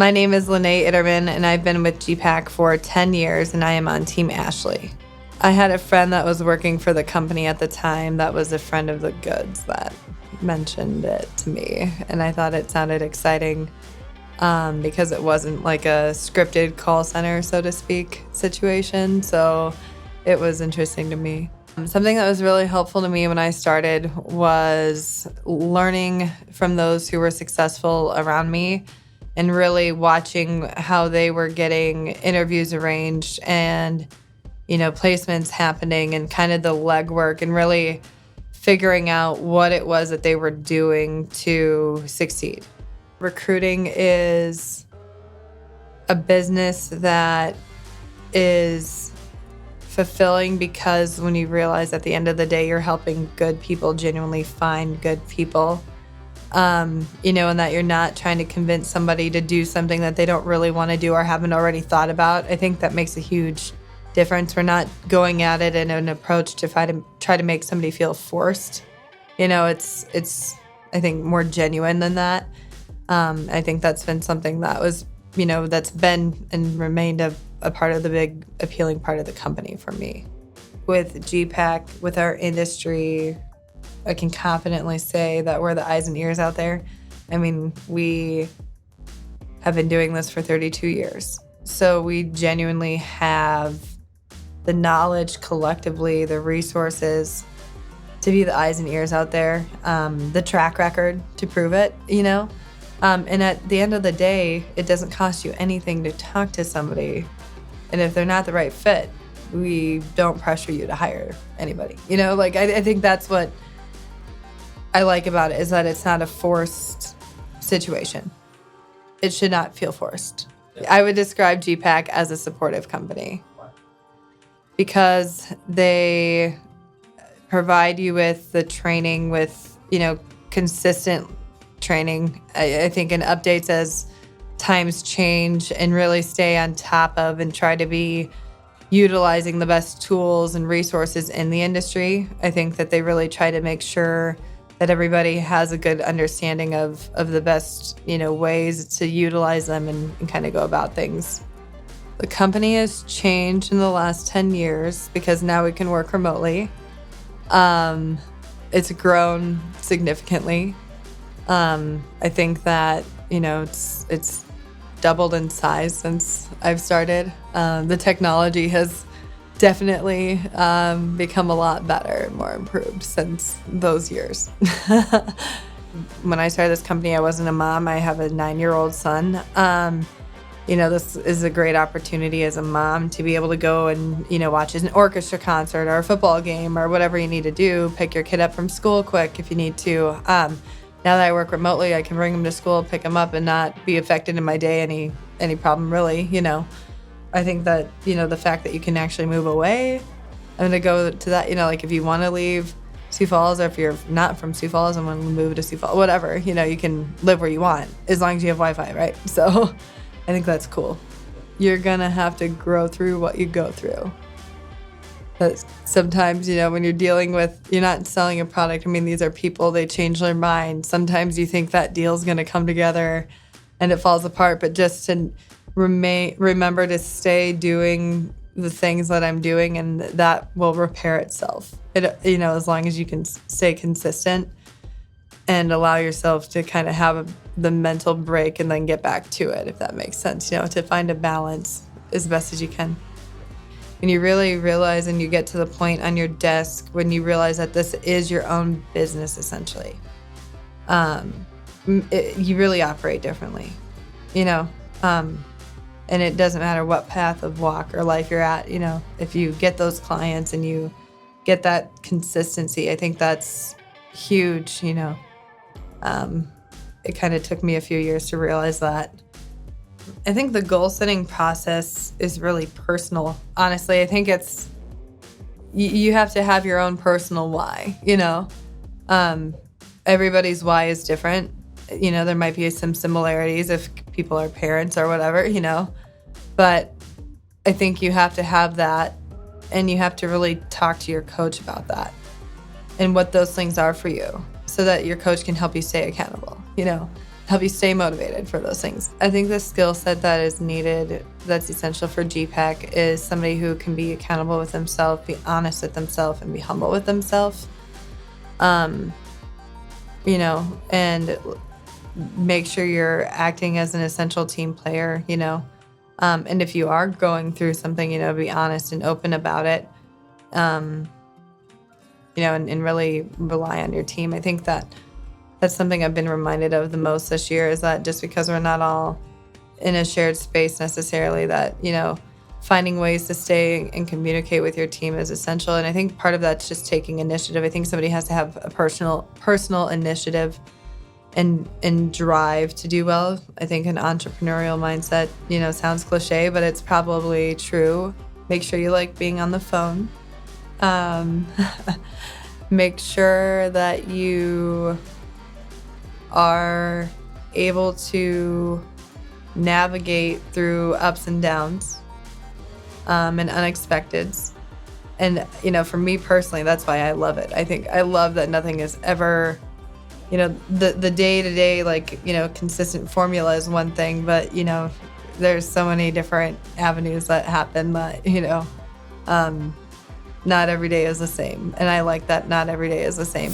My name is Linnae Itterman, and I've been with GPAC for 10 years, and I am on Team Ashley. I had a friend that was working for the company at the time that was a friend of the goods that mentioned it to me, and I thought it sounded exciting because it wasn't like a scripted call center, so to speak, situation, so it was interesting to me. Something that was really helpful to me when I started was learning from those who were successful around me and really watching how they were getting interviews arranged and, placements happening and kind of the legwork and really figuring out what it was that they were doing to succeed. Recruiting is a business that is fulfilling because when you realize at the end of the day you're helping good people genuinely find good people, and that you're not trying to convince somebody to do something that they don't really want to do or haven't already thought about. I think that makes a huge difference. We're not going at it in an approach to try to make somebody feel forced. It's I think more genuine than that. I think that's been something that was, that's been and remained a part of the big appealing part of the company for me. With GPAC, with our industry, I can confidently say that we're the eyes and ears out there. I mean, we have been doing this for 32 years. So we genuinely have the knowledge collectively, the resources to be the eyes and ears out there, the track record to prove it, And at the end of the day, it doesn't cost you anything to talk to somebody. And if they're not the right fit, we don't pressure you to hire anybody. I think that's what I like about it, is that it's not a forced situation. It should not feel forced. I would describe GPAC as a supportive company because they provide you with the training, with, consistent training. I think in updates as times change, and really stay on top of and try to be utilizing the best tools and resources in the industry. I think that they really try to make sure that everybody has a good understanding of the best, ways to utilize them and kind of go about things. The company has changed in the last 10 years because now we can work remotely. It's grown significantly. I think that, it's doubled in size since I've started. The technology has definitely become a lot better and more improved since those years. When I started this company, I wasn't a mom. I have a 9-year-old son. This is a great opportunity as a mom to be able to go and, watch an orchestra concert or a football game or whatever you need to do, pick your kid up from school quick if you need to. Now that I work remotely, I can bring him to school, pick him up, and not be affected in my day any problem, really, I think that, the fact that you can actually move away, I'm going to go to that, if you want to leave Sioux Falls, or if you're not from Sioux Falls and want to move to Sioux Falls, whatever, you can live where you want as long as you have Wi-Fi, right? So I think that's cool. You're going to have to grow through what you go through. But sometimes, when you're not selling a product, these are people, they change their mind. Sometimes you think that deal's going to come together and it falls apart, but just to remember to stay doing the things that I'm doing, and that will repair itself. As long as you can stay consistent and allow yourself to kind of have the mental break and then get back to it, if that makes sense, to find a balance as best as you can. And you really realize, and you get to the point on your desk when you realize that this is your own business, essentially. You really operate differently, and it doesn't matter what path of walk or life you're at, if you get those clients and you get that consistency, I think that's huge, It kind of took me a few years to realize that. I think the goal setting process is really personal. Honestly, I think it's, you have to have your own personal why, Everybody's why is different. There might be some similarities if people are parents or whatever, but I think you have to have that, and you have to really talk to your coach about that and what those things are for you so that your coach can help you stay accountable, help you stay motivated for those things. I think the skill set that is needed, that's essential for GPAC, is somebody who can be accountable with themselves, be honest with themselves, and be humble with themselves. And make sure you're acting as an essential team player, and if you are going through something, be honest and open about it, and really rely on your team. I think that's something I've been reminded of the most this year, is that just because we're not all in a shared space necessarily, that, finding ways to stay and communicate with your team is essential. And I think part of that's just taking initiative. I think somebody has to have a personal initiative and drive to do well. I think an entrepreneurial mindset, sounds cliche, but it's probably true. Make sure you like being on the phone. Make sure that you are able to navigate through ups and downs, and unexpecteds. And, for me personally, that's why I love it. I think I love that nothing is ever, the day-to-day, consistent formula is one thing, but, there's so many different avenues that happen that, not every day is the same. And I like that not every day is the same.